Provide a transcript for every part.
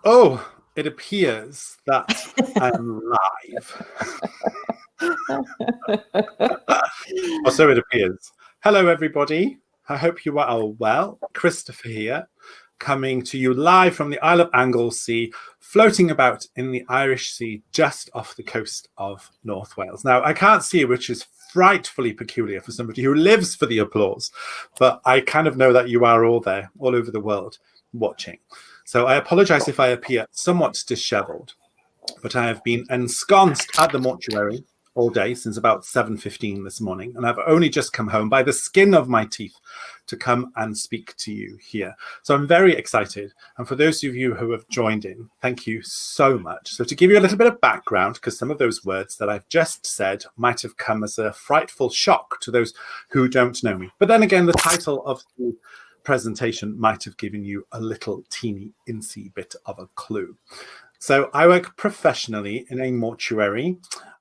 Oh, it appears that I am live. Or so it appears. Hello, everybody. I hope you are all well. Kristoffer here, coming to you live from the Isle of Anglesey, floating about in the Irish Sea just off the coast of North Wales. Now, I can't see, which is frightfully peculiar for somebody who lives for the applause, but I kind of know that you are all there, all over the world, watching. So I apologize if I appear somewhat disheveled, but I have been ensconced at the mortuary all day since about 7:15 this morning, and I've only just come home by the skin of my teeth to come and speak to you here. So I'm very excited, and for those of you who have joined in, thank you so much. So to give you a little bit of background, because some of those words that I've just said might have come as a frightful shock to those who don't know me, but then again, the title of the presentation might have given you a little teeny incy bit of a clue. So I work professionally in a mortuary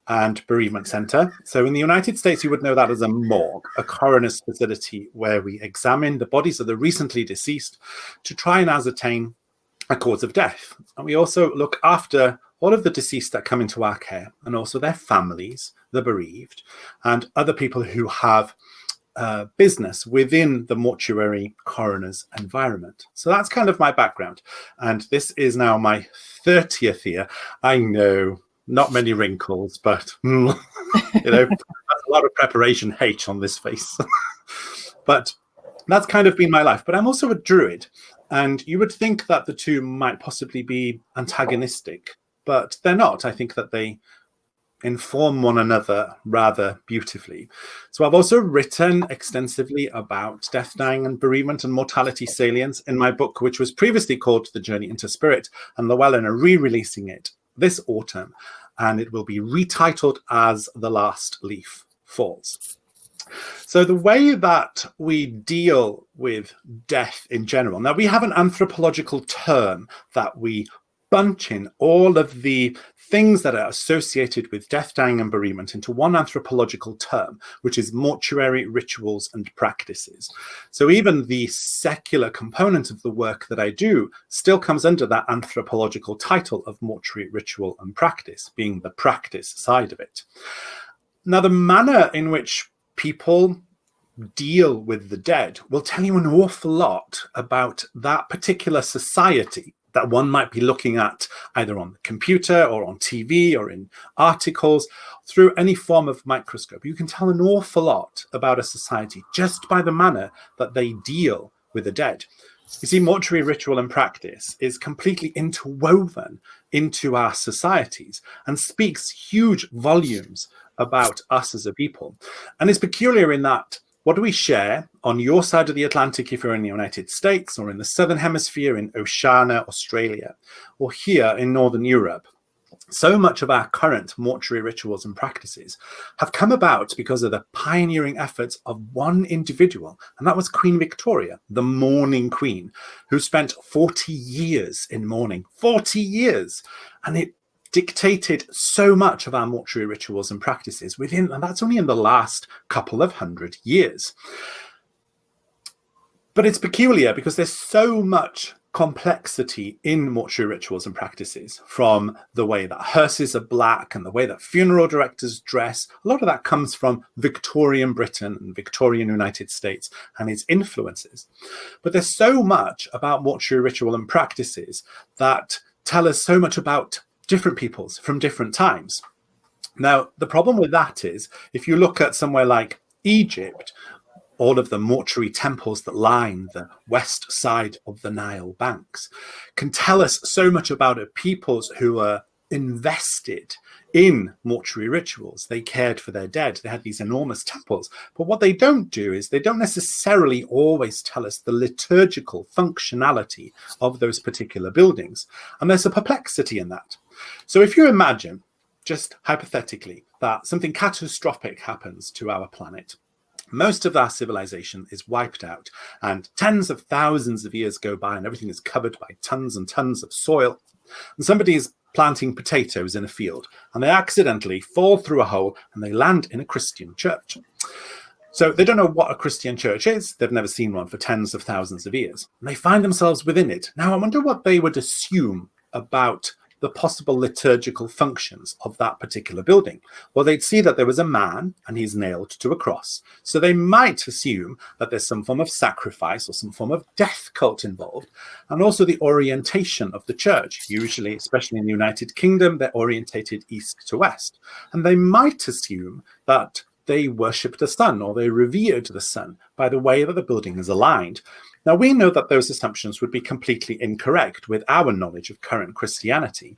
and bereavement center. So in the United States, you would know that as a morgue, a coroner's facility where we examine the bodies of the recently deceased to try and ascertain a cause of death. And we also look after all of the deceased that come into our care, and also their families, the bereaved, and other people who have business within the mortuary coroner's environment. So that's kind of my background. And this is now my 30th year. I know, not many wrinkles, but you know, that's a lot of preparation H on this face. But that's kind of been my life. But I'm also a druid, and you would think that the two might possibly be antagonistic, but they're not. I think that they inform one another rather beautifully. So I've also written extensively about death, dying and bereavement and mortality salience in my book, which was previously called The Journey into Spirit, and Llewellyn are re-releasing it this autumn, and it will be retitled as The Last Leaf Falls. So the way that we deal with death in general, now we have an anthropological term that we bunch in all of the things that are associated with death, dying and bereavement into one anthropological term, which is mortuary rituals and practices. So even the secular component of the work that I do still comes under that anthropological title of mortuary ritual and practice, being the practice side of it. Now, the manner in which people deal with the dead will tell you an awful lot about that particular society that one might be looking at either on the computer or on TV or in articles through any form of microscope. You can tell an awful lot about a society just by the manner that they deal with the dead. You see, mortuary ritual and practice is completely interwoven into our societies and speaks huge volumes about us as a people. And it's peculiar in that what do we share on your side of the Atlantic if you're in the United States, or in the Southern Hemisphere in Oceania, Australia, or here in Northern Europe? So much of our current mortuary rituals and practices have come about because of the pioneering efforts of one individual, and that was Queen Victoria, the mourning queen, who spent 40 years in mourning. 40 years! And it dictated so much of our mortuary rituals and practices within, and that's only in the last couple of 100 years. But it's peculiar because there's so much complexity in mortuary rituals and practices, from the way that hearses are black and the way that funeral directors dress. A lot of that comes from Victorian Britain and Victorian United States and its influences. But there's so much about mortuary ritual and practices that tell us so much about different peoples from different times. Now, the problem with that is, if you look at somewhere like Egypt, all of the mortuary temples that line the west side of the Nile banks can tell us so much about a peoples who are invested in mortuary rituals. They cared for their dead. They had these enormous temples. But what they don't do is they don't necessarily always tell us the liturgical functionality of those particular buildings. And there's a perplexity in that. So if you imagine, just hypothetically, that something catastrophic happens to our planet, most of our civilization is wiped out, and tens of thousands of years go by and everything is covered by tons and tons of soil, and somebody is planting potatoes in a field, and they accidentally fall through a hole and they land in a Christian church. So they don't know what a Christian church is. They've never seen one for tens of thousands of years. And they find themselves within it. Now, I wonder what they would assume about the possible liturgical functions of that particular building. Well, they'd see that there was a man and he's nailed to a cross. So they might assume that there's some form of sacrifice or some form of death cult involved, and also the orientation of the church. Usually, especially in the United Kingdom, they're orientated east to west. And they might assume that they worshipped the sun or they revered the sun by the way that the building is aligned. Now, we know that those assumptions would be completely incorrect with our knowledge of current Christianity.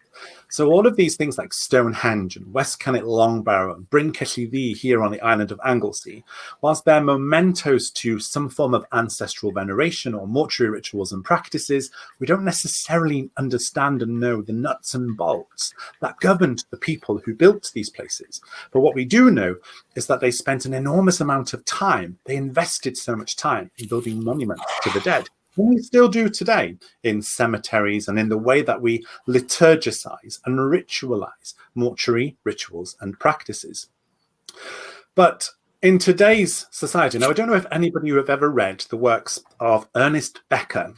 So all of these things like Stonehenge and West Kennet Longbarrow and Bryn Celli here on the island of Anglesey, whilst they're mementos to some form of ancestral veneration or mortuary rituals and practices, we don't necessarily understand and know the nuts and bolts that governed the people who built these places. But what we do know is that they spent an enormous amount of time. They invested so much time in building monuments to the dead. And we still do today in cemeteries and in the way that we liturgicize and ritualize mortuary rituals and practices. But in today's society, now I don't know if anybody who have ever read the works of Ernest Becker.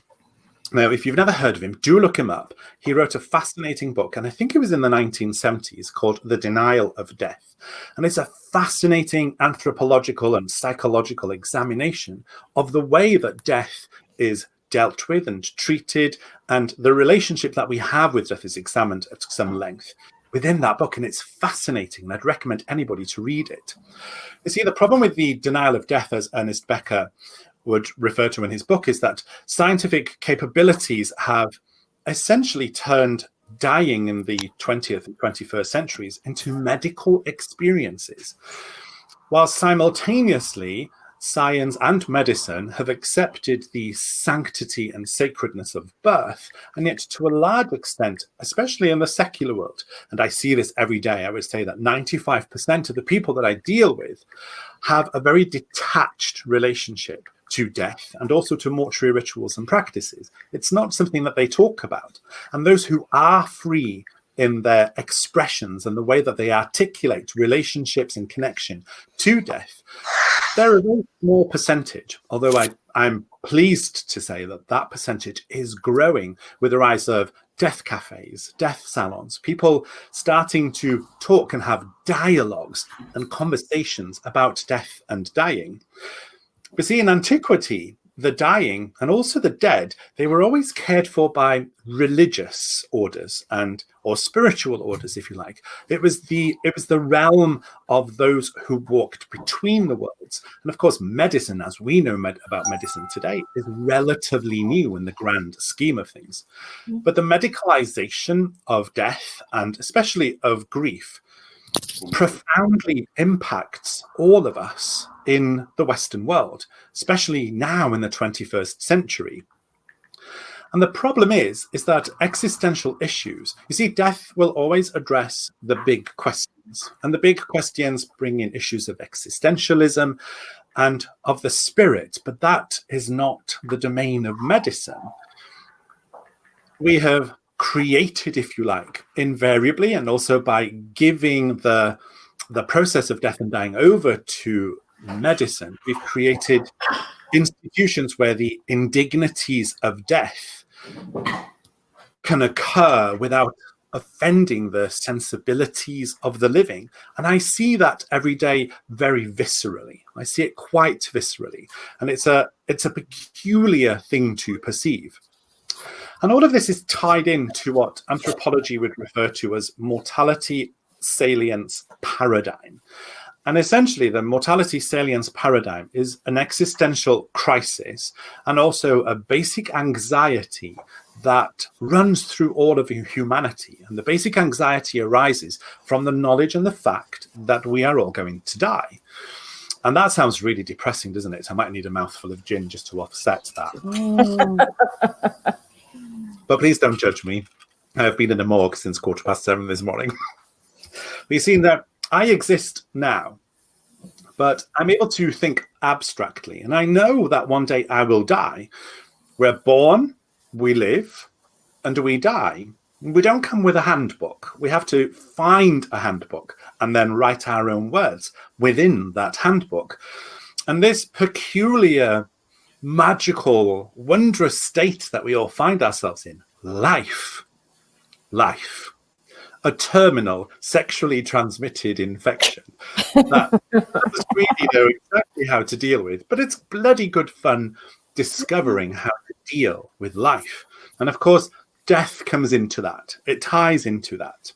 Now, if you've never heard of him, do look him up. He wrote a fascinating book, and I think it was in the 1970s, called The Denial of Death. And it's a fascinating anthropological and psychological examination of the way that death is dealt with and treated, and the relationship that we have with death is examined at some length within that book, and it's fascinating, and I'd recommend anybody to read it. You see, the problem with the denial of death, as Ernest Becker would refer to in his book, is that scientific capabilities have essentially turned dying in the 20th and 21st centuries into medical experiences, while simultaneously science and medicine have accepted the sanctity and sacredness of birth, and yet to a large extent, especially in the secular world, and I see this every day, I would say that 95% of the people that I deal with have a very detached relationship to death and also to mortuary rituals and practices. It's not something that they talk about. And those who are free in their expressions and the way that they articulate relationships and connection to death, they're a very small percentage, although I'm pleased to say that that percentage is growing with the rise of death cafes, death salons, people starting to talk and have dialogues and conversations about death and dying. But see, in antiquity, the dying and also the dead, they were always cared for by religious orders or spiritual orders, if you like. It was the realm of those who walked between the worlds. And of course, medicine, as we know about medicine today, is relatively new in the grand scheme of things. But the medicalization of death, and especially of grief, profoundly impacts all of us in the Western world, especially now in the 21st century. And the problem is that existential issues, you see, death will always address the big questions, and the big questions bring in issues of existentialism and of the spirit, but that is not the domain of medicine. We have created, if you like, invariably, and also by giving the process of death and dying over to medicine, we've created institutions where the indignities of death can occur without offending the sensibilities of the living. And I see that every day very viscerally. I see it quite viscerally. And it's a peculiar thing to perceive. And all of this is tied into what anthropology would refer to as mortality salience paradigm. And essentially, the mortality salience paradigm is an existential crisis and also a basic anxiety that runs through all of humanity. And the basic anxiety arises from the knowledge and the fact that we are all going to die. And that sounds really depressing, doesn't it? I might need a mouthful of gin just to offset that. But please don't judge me. I have been in the morgue since 7:15 this morning. We've seen that I exist now, but I'm able to think abstractly. And I know that one day I will die. We're born, we live, and we die. We don't come with a handbook. We have to find a handbook and then write our own words within that handbook. And this peculiar, magical, wondrous state that we all find ourselves in, life, life, a terminal sexually transmitted infection that doesn't really know exactly how to deal with, but it's bloody good fun discovering how to deal with life. And of course, death comes into that. It ties into that.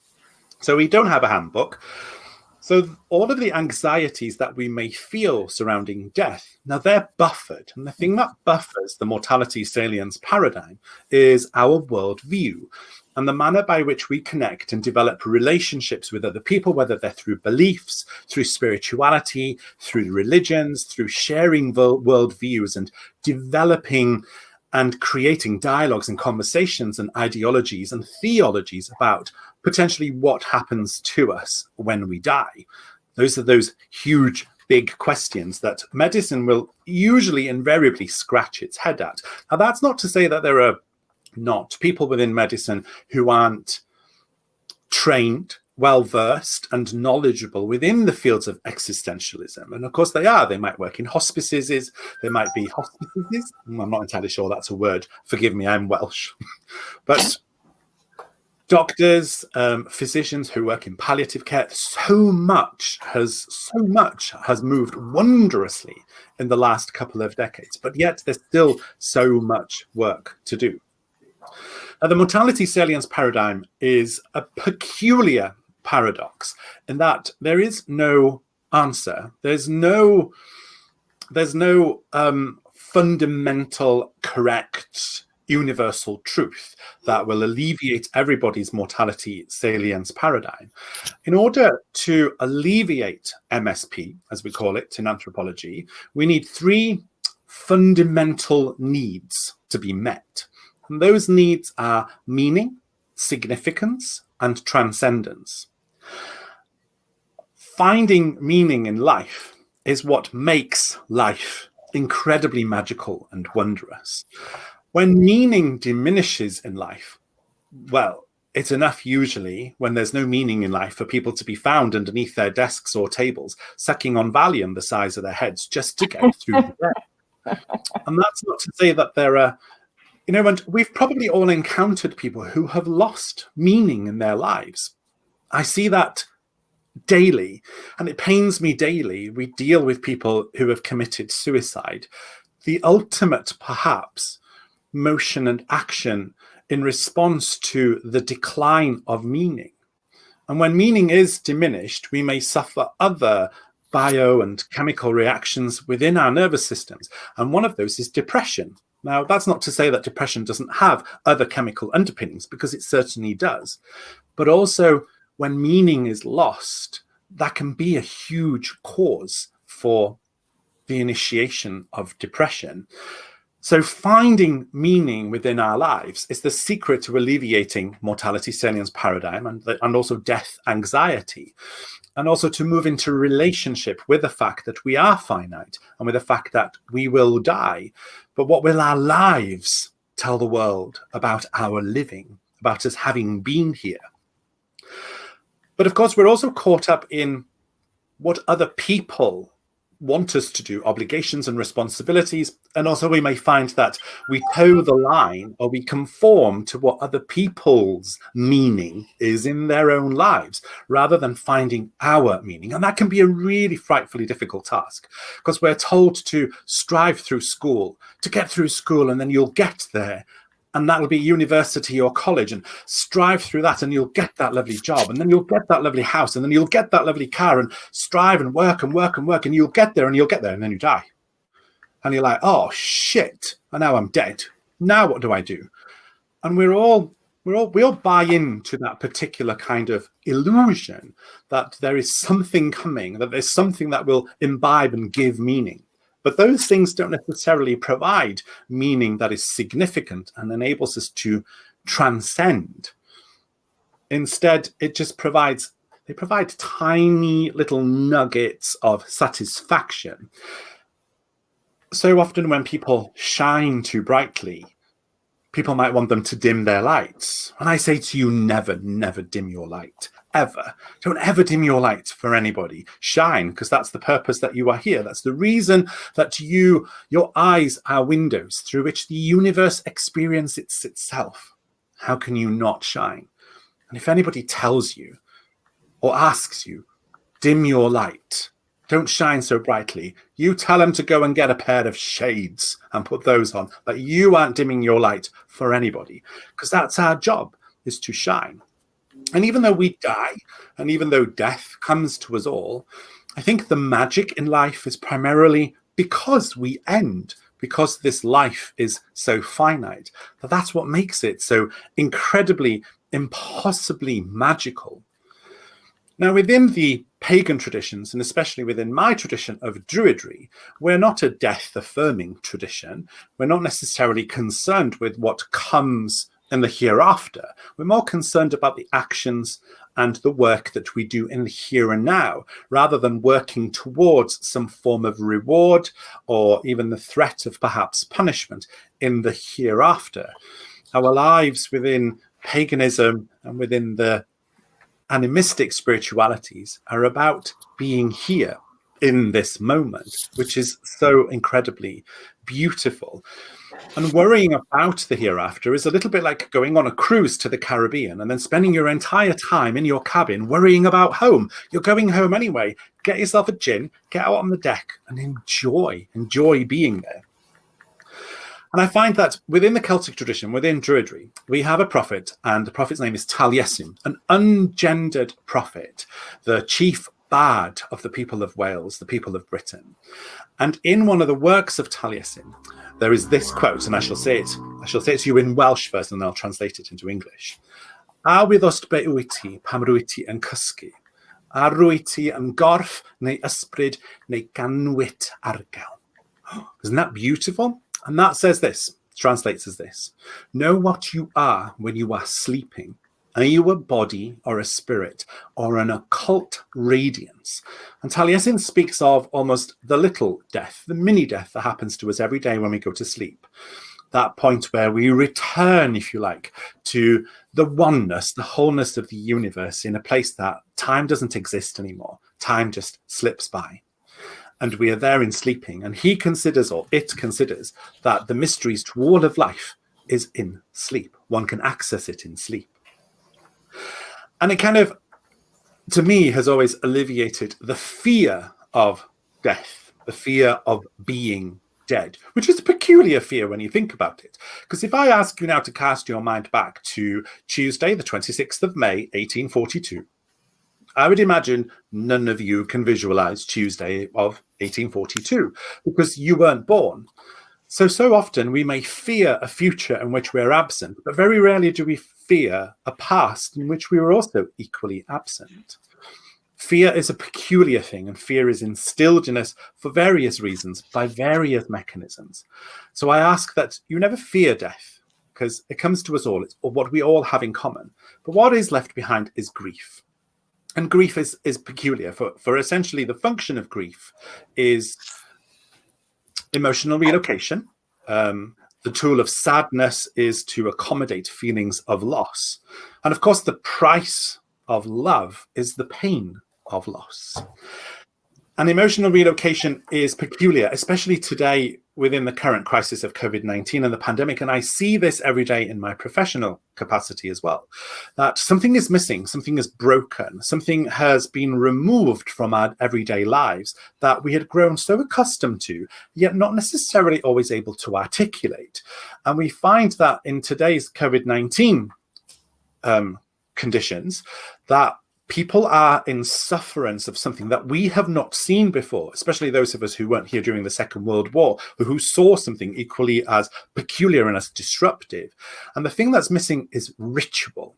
So we don't have a handbook. So all of the anxieties that we may feel surrounding death, now they're buffered. And the thing that buffers the mortality salience paradigm is our worldview and the manner by which we connect and develop relationships with other people, whether they're through beliefs, through spirituality, through religions, through sharing worldviews and developing and creating dialogues and conversations and ideologies and theologies about potentially what happens to us when we die. Those are those huge, big questions that medicine will usually invariably scratch its head at. Now, that's not to say that there are not people within medicine who aren't trained, well-versed and knowledgeable within the fields of existentialism. And of course they are. They might work in hospices. They might be hospices. I'm not entirely sure that's a word. Forgive me, I'm Welsh. But doctors, physicians who work in palliative care, so much has moved wondrously in the last couple of decades, but yet there's still so much work to do. Now, the mortality salience paradigm is a peculiar paradox in that there is no answer. There's no fundamental, correct, universal truth that will alleviate everybody's mortality salience paradigm. In order to alleviate MSP, as we call it in anthropology, we need three fundamental needs to be met. And those needs are meaning, significance, and transcendence. Finding meaning in life is what makes life incredibly magical and wondrous. When meaning diminishes in life, well, it's enough usually when there's no meaning in life for people to be found underneath their desks or tables, sucking on Valium the size of their heads just to get through the day. And that's not to say that there are, and we've probably all encountered people who have lost meaning in their lives. I see that daily, and it pains me daily. We deal with people who have committed suicide. The ultimate, perhaps, motion and action in response to the decline of meaning. And when meaning is diminished, we may suffer other bio and chemical reactions within our nervous systems. And one of those is depression. Now, that's not to say that depression doesn't have other chemical underpinnings, because it certainly does. But also, when meaning is lost, that can be a huge cause for the initiation of depression. So finding meaning within our lives is the secret to alleviating mortality salience paradigm and also death anxiety, and also to move into relationship with the fact that we are finite and with the fact that we will die. But what will our lives tell the world about our living, about us having been here? But of course, we're also caught up in what other people want us to do, obligations and responsibilities. And also we may find that we toe the line or we conform to what other people's meaning is in their own lives, rather than finding our meaning. And that can be a really frightfully difficult task, because we're told to strive through school, to get through school, and then you'll get there. And that'll be university or college, and strive through that and you'll get that lovely job, and then you'll get that lovely house, and then you'll get that lovely car, and strive and work and work and work, and you'll get there, and then you die. And you're like, oh shit, and now I'm dead. Now what do I do? And we all buy into that particular kind of illusion that there is something coming, that there's something that will imbibe and give meaning. But those things don't necessarily provide meaning that is significant and enables us to transcend. Instead, it just provide tiny little nuggets of satisfaction. So often when people shine too brightly, people might want them to dim their lights. And I say to you, never, never dim your light. Ever. Don't ever dim your light for anybody. Shine, because that's the purpose that you are here. That's the reason that your eyes are windows through which the universe experiences itself. How can you not shine? And if anybody tells you or asks you, dim your light, don't shine so brightly, you tell them to go and get a pair of shades and put those on. But you aren't dimming your light for anybody, because that's our job, is to shine. And even though we die, and even though death comes to us all, I think the magic in life is primarily because we end, because this life is so finite. That's what makes it so incredibly, impossibly magical. Now, within the pagan traditions, and especially within my tradition of Druidry, we're not a death-affirming tradition. We're not necessarily concerned with what comes in the hereafter. We're more concerned about the actions and the work that we do in the here and now, rather than working towards some form of reward or even the threat of perhaps punishment in the hereafter. Our lives within paganism and within the animistic spiritualities are about being here in this moment, which is so incredibly beautiful. And worrying about the hereafter is a little bit like going on a cruise to the Caribbean and then spending your entire time in your cabin worrying about home. You're going home anyway. Get yourself a gin, get out on the deck and enjoy being there. And I find that within the Celtic tradition, within Druidry, we have a prophet, and the prophet's name is Taliesin, an ungendered prophet, the chief bard of the people of Wales, the people of Britain. And in one of the works of Taliesin, there is this quote, and I shall say it to you in Welsh first, and then I'll translate it into English. A wyddost be wyt ti pam rwyt ti yn cysgu, a rwyt ti yn gorff neu ysbryd neu ganwit argal. Isn't that beautiful? And that says this, translates as this: know what you are when you are sleeping. Are you a body or a spirit or an occult radiance? And Taliesin speaks of almost the little death, the mini death that happens to us every day when we go to sleep. That point where we return, if you like, to the oneness, the wholeness of the universe in a place that time doesn't exist anymore. Time just slips by. And we are there in sleeping. And he considers, or it considers, that the mysteries to all of life is in sleep. One can access it in sleep. And it kind of, to me, has always alleviated the fear of death, the fear of being dead, which is a peculiar fear when you think about it. Because if I ask you now to cast your mind back to Tuesday, the 26th of May, 1842, I would imagine none of you can visualize Tuesday of 1842 because you weren't born. So often we may fear a future in which we're absent, but very rarely do we fear a past in which we were also equally absent. Fear is a peculiar thing, and fear is instilled in us for various reasons by various mechanisms. So I ask that you never fear death, because it comes to us all. It's what we all have in common. But what is left behind is grief. And grief is peculiar. For essentially the function of grief is emotional relocation. The tool of sadness is to accommodate feelings of loss. And of course, the price of love is the pain of loss. And emotional relocation is peculiar, especially today within the current crisis of COVID-19 and the pandemic. And I see this every day in my professional capacity as well, that something is missing, something is broken, something has been removed from our everyday lives that we had grown so accustomed to, yet not necessarily always able to articulate. And we find that in today's COVID-19 conditions, that people are in sufferance of something that we have not seen before, especially those of us who weren't here during the Second World War, who saw something equally as peculiar and as disruptive. And the thing that's missing is ritual.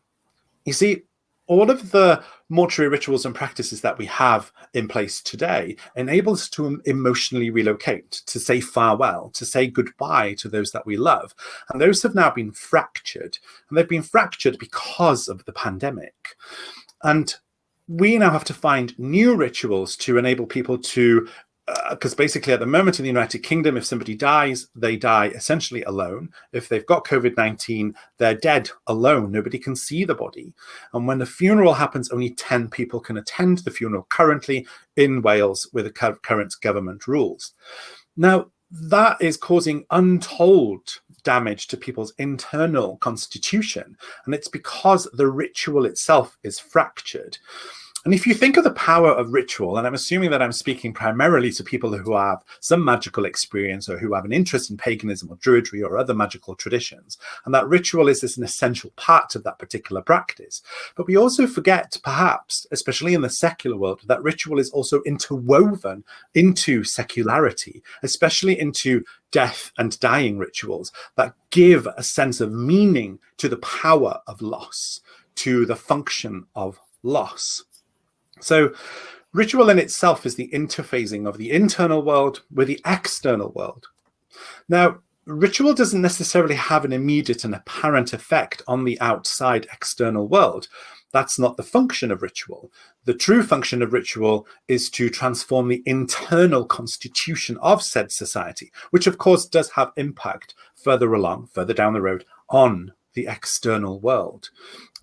You see, all of the mortuary rituals and practices that we have in place today enable us to emotionally relocate, to say farewell, to say goodbye to those that we love. And those have now been fractured. And they've been fractured because of the pandemic. And we now have to find new rituals to enable people to, because basically at the moment in the United Kingdom, if somebody dies, they die essentially alone. If they've got COVID-19, they're dead alone. Nobody can see the body. And when the funeral happens, only 10 people can attend the funeral currently in Wales with the current government rules. Now, that is causing untold damage to people's internal constitution. And it's because the ritual itself is fractured. And if you think of the power of ritual, and I'm assuming that I'm speaking primarily to people who have some magical experience or who have an interest in paganism or druidry or other magical traditions, and that ritual is an essential part of that particular practice. But we also forget, perhaps, especially in the secular world, that ritual is also interwoven into secularity, especially into death and dying rituals that give a sense of meaning to the power of loss, to the function of loss. So ritual in itself is the interfacing of the internal world with the external world. Now, ritual doesn't necessarily have an immediate and apparent effect on the outside external world. That's not the function of ritual. The true function of ritual is to transform the internal constitution of said society, which of course does have impact further along, further down the road, on the external world.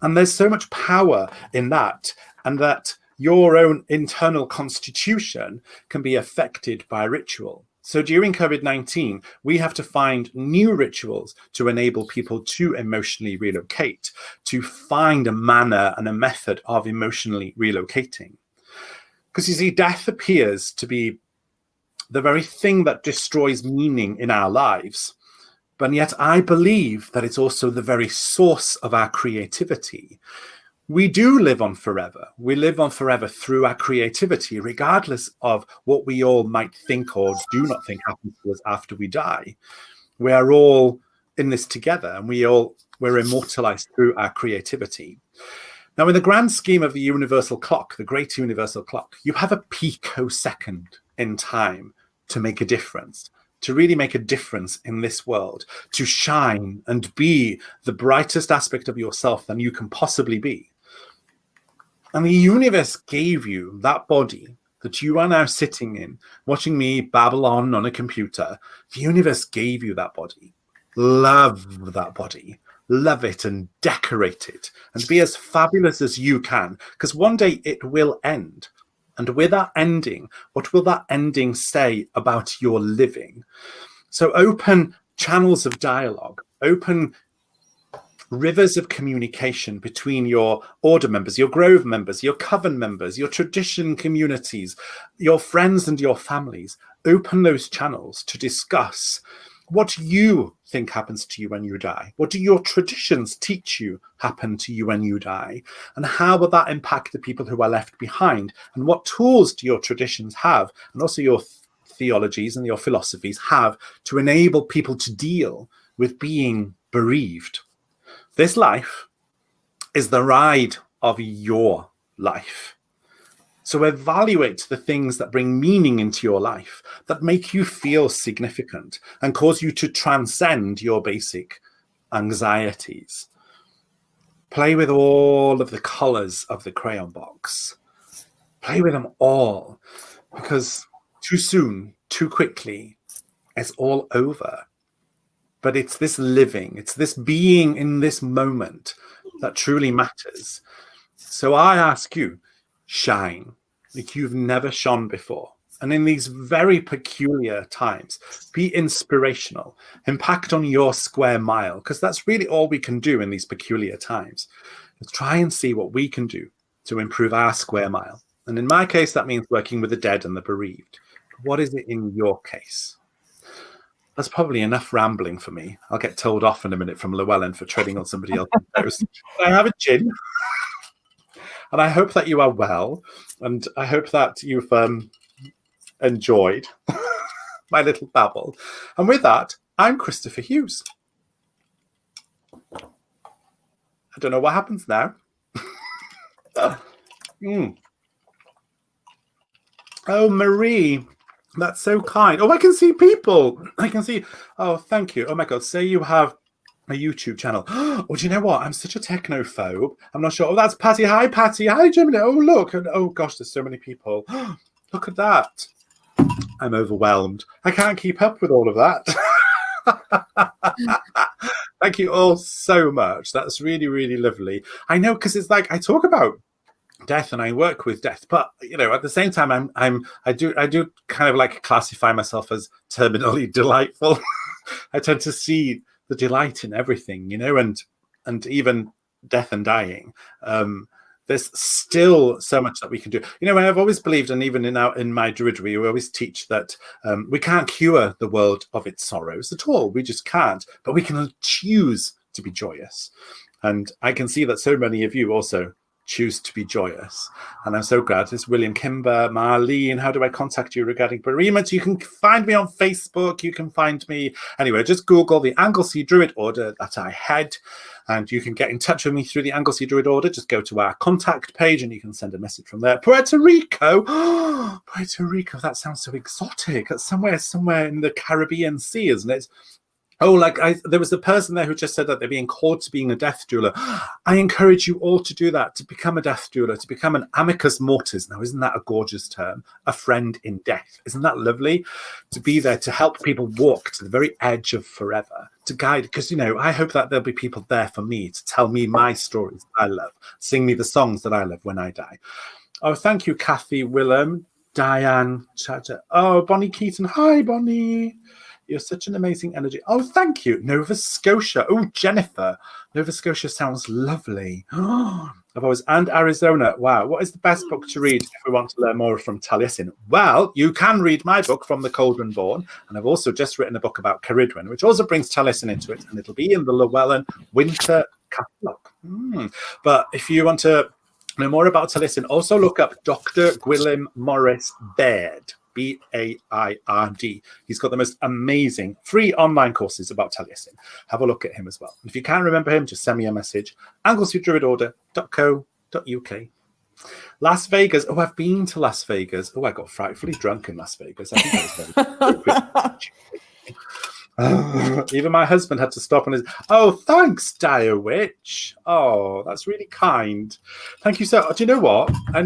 And there's so much power in that, and that your own internal constitution can be affected by ritual. So during COVID-19, we have to find new rituals to enable people to emotionally relocate, to find a manner and a method of emotionally relocating. Because you see, death appears to be the very thing that destroys meaning in our lives. But yet I believe that it's also the very source of our creativity. We do live on forever. We live on forever through our creativity, regardless of what we all might think or do not think happens to us after we die. We are all in this together, and we're immortalized through our creativity. Now, in the grand scheme of the universal clock, the great universal clock, you have a picosecond in time to make a difference, to really make a difference in this world, to shine and be the brightest aspect of yourself than you can possibly be. And the universe gave you that body that you are now sitting in, watching me babble on a computer. The universe gave you that body. Love that body. Love it and decorate it and be as fabulous as you can, because one day it will end. And with that ending, what will that ending say about your living? So open channels of dialogue, open rivers of communication between your order members, your grove members, your coven members, your tradition communities, your friends and your families. Open those channels to discuss what you think happens to you when you die. What do your traditions teach you happen to you when you die? And how will that impact the people who are left behind? And what tools do your traditions have, and also your theologies and your philosophies have, to enable people to deal with being bereaved? This life is the ride of your life. So evaluate the things that bring meaning into your life, that make you feel significant and cause you to transcend your basic anxieties. Play with all of the colors of the crayon box. Play with them all, because too soon, too quickly, it's all over. But it's this living, it's this being in this moment that truly matters. So I ask you, shine like you've never shone before. And in these very peculiar times, be inspirational, impact on your square mile, because that's really all we can do in these peculiar times. Let's try and see what we can do to improve our square mile. And in my case, that means working with the dead and the bereaved. What is it in your case? That's probably enough rambling for me. I'll get told off in a minute from Llewellyn for treading on somebody else's toes. I have a gin. And I hope that you are well. And I hope that you've enjoyed my little babble. And with that, I'm Kristoffer Hughes. I don't know what happens now. Oh, Marie. That's so kind. Oh, I can see people. I can see. Oh, thank you. Oh, my God. Say you have a YouTube channel. Oh, do you know what? I'm such a technophobe. I'm not sure. Oh, that's Patty. Hi, Patty. Hi, Jimmy. Oh, look. Oh, gosh, there's so many people. Look at that. I'm overwhelmed. I can't keep up with all of that. Thank you all so much. That's really, really lovely. I know, because it's like I talk about death and I work with death, but you know, at the same time, I do kind of like classify myself as terminally delightful. I tend to see the delight in everything, you know, and even death and dying. There's still so much that we can do. You know, I've always believed, and even in my Druidry, we always teach that we can't cure the world of its sorrows at all. We just can't. But we can choose to be joyous. And I can see that so many of you also choose to be joyous. And I'm so glad. It's William, Kimber, Marlene. How do I contact you regarding bereavement? You can find me on Facebook. You can find me anyway. Just Google the Anglesey Druid Order that I head, and you can get in touch with me through the Anglesey Druid Order. Just go to our contact page and you can send a message from there. Puerto Rico. Puerto Rico. That sounds so exotic. That's somewhere in the Caribbean Sea, isn't it? Oh, there was a person there who just said that they're being called to being a death doula. I encourage you all to do that, to become a death doula, to become an amicus mortis. Now, isn't that a gorgeous term? A friend in death. Isn't that lovely? To be there to help people walk to the very edge of forever, to guide. Because, you know, I hope that there'll be people there for me to tell me my stories that I love, sing me the songs that I love when I die. Oh, thank you, Kathy, Willem, Diane, Chatter. Oh, Bonnie Keaton. Hi, Bonnie. You're such an amazing energy. Oh, thank you. Nova Scotia. Oh, Jennifer. Nova Scotia sounds lovely. And Arizona. Wow. What is the best book to read if we want to learn more from Taliesin? Well, you can read my book, From the Cauldron Born. And I've also just written a book about Ceridwen, which also brings Taliesin into it. And it'll be in the Llewellyn Winter Catalogue. But if you want to know more about Taliesin, also look up Dr. Gwilym Morris Baird. Baird. He's got the most amazing free online courses about Taliesin. Have a look at him as well. And if you can't remember him, just send me a message. AngleseyDruidOrder.co.uk. Las Vegas. Oh, I've been to Las Vegas. Oh, I got frightfully drunk in Las Vegas. I think that was very even my husband had to stop and oh, thanks, Dire Witch. Oh, that's really kind. Thank you so much. Do you know what? I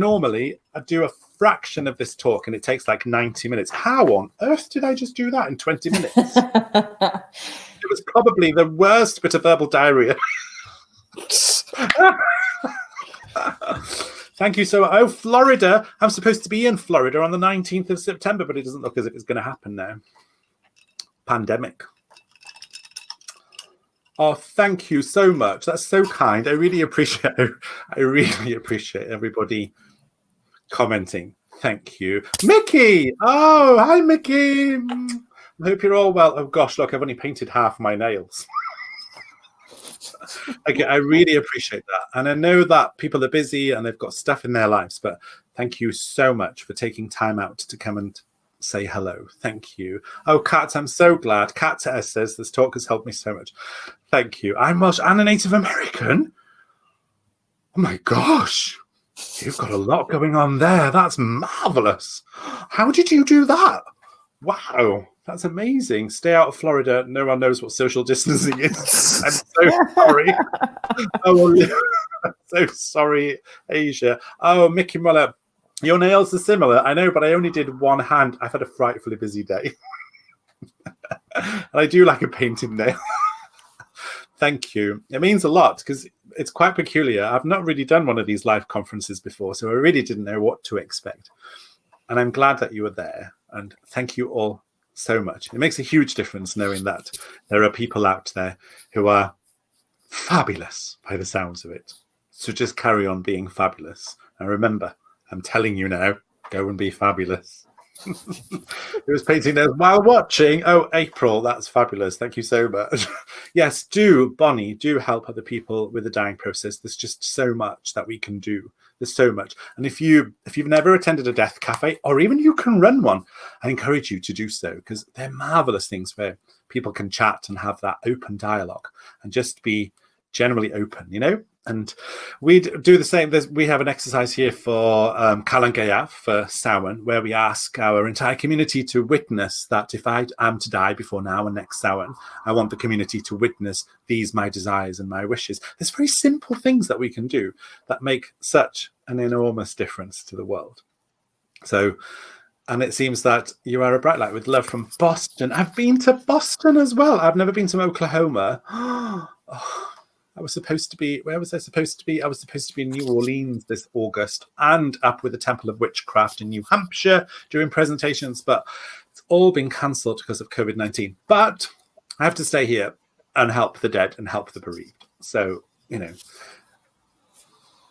do a fraction of this talk and it takes like 90 minutes. How on earth did I just do that in 20 minutes? It was probably the worst bit of verbal diarrhea. Thank you so much. Oh, Florida. I'm supposed to be in Florida on the 19th of September, but it doesn't look as if it's going to happen now. Pandemic. Oh, thank you so much. That's so kind. I really appreciate everybody commenting. Thank you. Mickey. Oh, hi, Mickey. I hope you're all well. Oh, gosh, look, I've only painted half my nails. Okay, I really appreciate that. And I know that people are busy and they've got stuff in their lives, but thank you so much for taking time out to come and say hello. Thank you. Oh, Kat, I'm so glad. Kat says this talk has helped me so much. Thank you. I'm Welsh and a Native American. Oh my gosh. You've got a lot going on there. That's marvelous. How did you do that? Wow. That's amazing. Stay out of Florida. No one knows what social distancing is. I'm so sorry. I'm so sorry, Asia. Oh, Mickey Muller. Your nails are similar. I know, but I only did one hand. I've had a frightfully busy day. And I do like a painted nail. Thank you. It means a lot because it's quite peculiar. I've not really done one of these live conferences before, so I really didn't know what to expect. And I'm glad that you were there. And thank you all so much. It makes a huge difference knowing that there are people out there who are fabulous by the sounds of it. So just carry on being fabulous. And remember, I'm telling you now, go and be fabulous. It was painting those while watching. Oh, April, that's fabulous. Thank you so much. Yes, Bonnie, do help other people with the dying process. There's just so much that we can do. There's so much. And if you've never attended a death cafe, or even you can run one, I encourage you to do so because they're marvelous things where people can chat and have that open dialogue and just be generally open, you know? And we do the same. We have an exercise here for Calan Gaeaf, for Samhain, where we ask our entire community to witness that if I am to die before now and next Samhain, I want the community to witness these, my desires and my wishes. There's very simple things that we can do that make such an enormous difference to the world. So, and it seems that you are a bright light with love from Boston. I've been to Boston as well. I've never been to Oklahoma. Oh, I was supposed to be, where was I supposed to be? I was supposed to be in New Orleans this August and up with the Temple of Witchcraft in New Hampshire doing presentations, but it's all been cancelled because of COVID-19. But I have to stay here. and help the dead and help the bereaved. So, you know,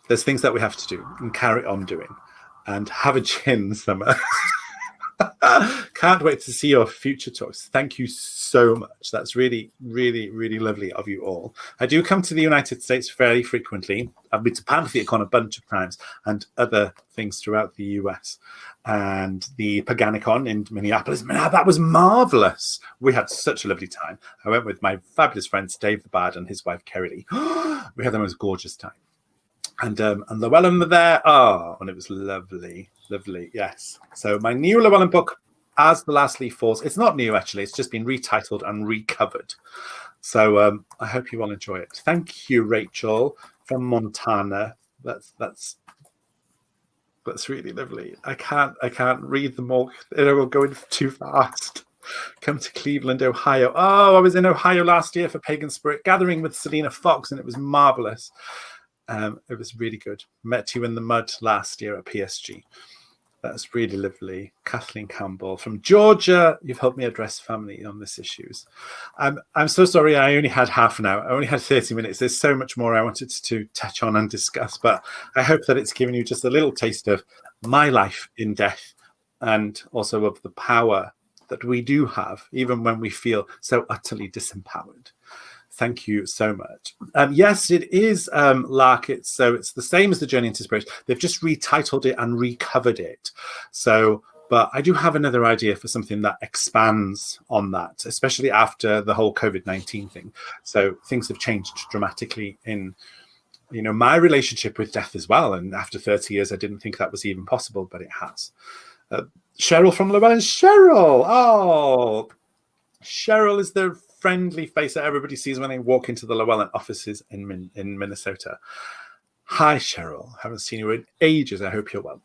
there's things that we have to do and carry on doing. And have a gin, Summer. Can't wait to see your future talks. Thank you so much. That's really, really, really lovely of you all. I do come to the United States fairly frequently. I've been to PantheaCon a bunch of times and other things throughout the US. And the Paganicon in Minneapolis, that was marvelous. We had such a lovely time. I went with my fabulous friends, Dave the Bard and his wife, Kerry Lee. We had the most gorgeous time. And Llewellyn were there. Oh, and it was lovely, lovely. Yes. So my new Llewellyn book, As the Last Leaf Falls, it's not new, actually. It's just been retitled and recovered. So I hope you all enjoy it. Thank you, Rachel from Montana. That's really lovely. I can't read them all. They're all going too fast. Come to Cleveland, Ohio. Oh, I was in Ohio last year for Pagan Spirit Gathering with Selena Fox, and it was marvelous. It was really good. Met you in the mud last year at PSG. That's really lovely. Kathleen Campbell from Georgia. You've helped me address family on this issues. I'm so sorry I only had half an hour. I only had 30 minutes. There's so much more I wanted to touch on and discuss, but I hope that it's given you just a little taste of my life in death and also of the power that we do have, even when we feel so utterly disempowered. Thank you so much. Yes, it is Lark. It's the same as the Journey into Spirit. They've just retitled it and recovered it. So, but I do have another idea for something that expands on that, especially after the whole COVID-19 thing. So things have changed dramatically in, you know, my relationship with death as well. And after 30 years, I didn't think that was even possible, but it has. Cheryl from Llewellyn. Cheryl. Oh, Cheryl is the friendly face that everybody sees when they walk into the Llewellyn offices in Minnesota. Hi, Cheryl. Haven't seen you in ages. I hope you're well.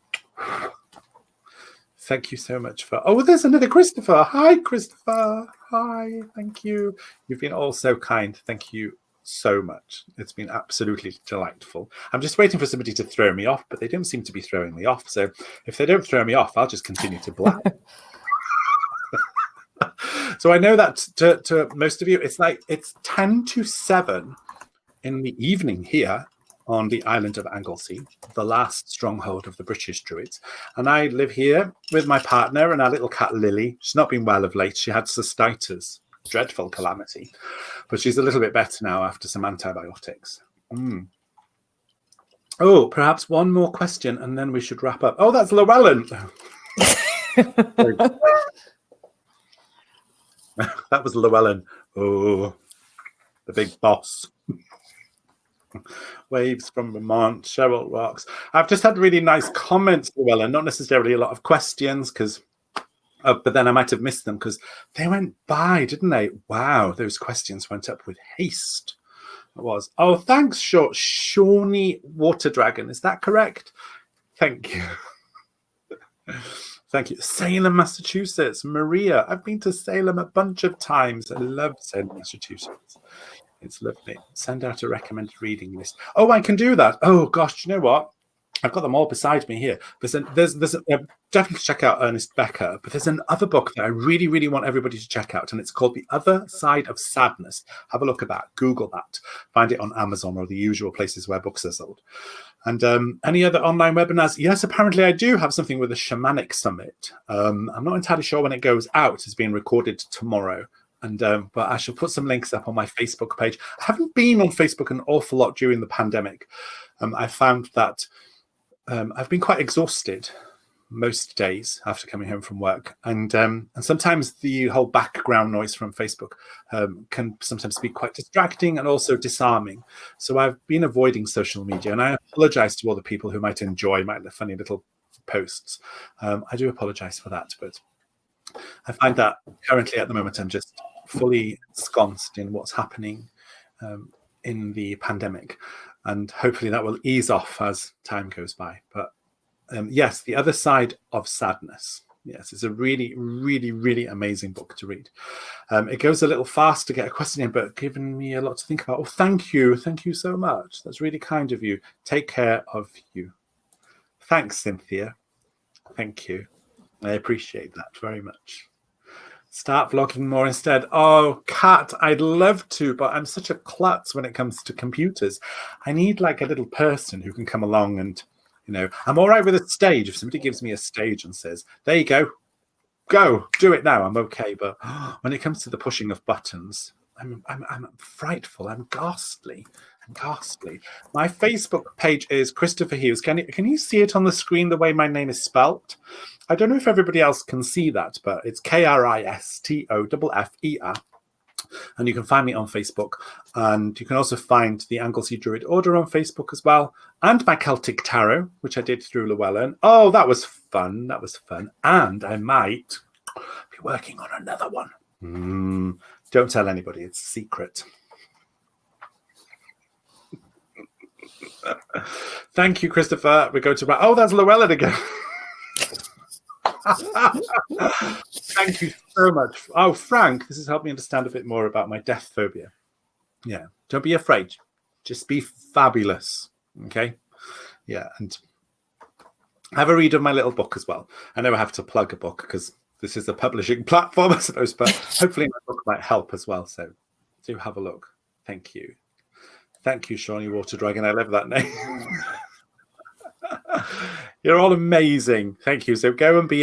Thank you so much for... Oh, there's another Kristoffer. Hi, Kristoffer. Hi. Thank you. You've been all so kind. Thank you so much. It's been absolutely delightful. I'm just waiting for somebody to throw me off, but they don't seem to be throwing me off. So if they don't throw me off, I'll just continue to blab. So I know that to most of you, it's 10 to 7 in the evening here on the island of Anglesey, the last stronghold of the British Druids. And I live here with my partner and our little cat, Lily. She's not been well of late. She had cystitis, dreadful calamity. But she's a little bit better now after some antibiotics. Oh, perhaps one more question and then we should wrap up. Oh, that's Llewellyn. That was Llewellyn. Oh, the big boss. Waves from Vermont. Cheryl rocks. I've just had really nice comments, Llewellyn. Not necessarily a lot of questions, but then I might have missed them because they went by, didn't they? Wow, those questions went up with haste. It was. Oh, thanks, Shawnee Water Dragon. Is that correct? Thank you. Thank you. Salem, Massachusetts. Maria, I've been to Salem a bunch of times. I love Salem, Massachusetts. It's lovely. Send out a recommended reading list. Oh, I can do that. Oh, gosh, you know what? I've got them all beside me here. There's definitely check out Ernest Becker, but there's another book that I really, really want everybody to check out, and it's called The Other Side of Sadness. Have a look at that. Google that. Find it on Amazon or the usual places where books are sold. And any other online webinars? Yes, apparently I do have something with the Shamanic Summit. I'm not entirely sure when it goes out. It's being recorded tomorrow. And but I shall put some links up on my Facebook page. I haven't been on Facebook an awful lot during the pandemic. I found that I've been quite exhausted most days after coming home from work. And sometimes the whole background noise from Facebook can sometimes be quite distracting and also disarming. So I've been avoiding social media, and I apologize to all the people who might enjoy my funny little posts. I do apologize for that, but I find that currently at the moment I'm just fully ensconced in what's happening in the pandemic, and hopefully that will ease off as time goes by. But yes, The Other Side of Sadness. Yes, it's a really, really, really amazing book to read. It goes a little fast to get a question in, but giving me a lot to think about. Oh, thank you. Thank you so much. That's really kind of you. Take care of you. Thanks, Cynthia. Thank you. I appreciate that very much. Start vlogging more instead. Oh, Kat, I'd love to, but I'm such a klutz when it comes to computers. I need like a little person who can come along and, I'm all right with a stage. If somebody gives me a stage and says, there you go, do it now, I'm okay. But when it comes to the pushing of buttons, I'm frightful. I'm ghastly. My Facebook page is Kristoffer Hughes. Can you see it on the screen the way my name is spelt? I don't know if everybody else can see that, but it's Kristoffer. And you can find me on Facebook. And you can also find the Anglesey Druid Order on Facebook as well. And my Celtic Tarot, which I did through Llewellyn. Oh, that was fun. And I might be working on another one. Don't tell anybody. It's a secret. Thank you, Kristoffer. We go to... Oh, that's Llewellyn again. Thank you so much. Oh, Frank, this has helped me understand a bit more about my death phobia. Yeah, don't be afraid. Just be fabulous. Okay? Yeah, and have a read of my little book as well. I know I have to plug a book because this is a publishing platform, I suppose, but hopefully my book might help as well. So do have a look. Thank you. Thank you, Shawnee Water Dragon. I love that name. You're all amazing. Thank you. So go and be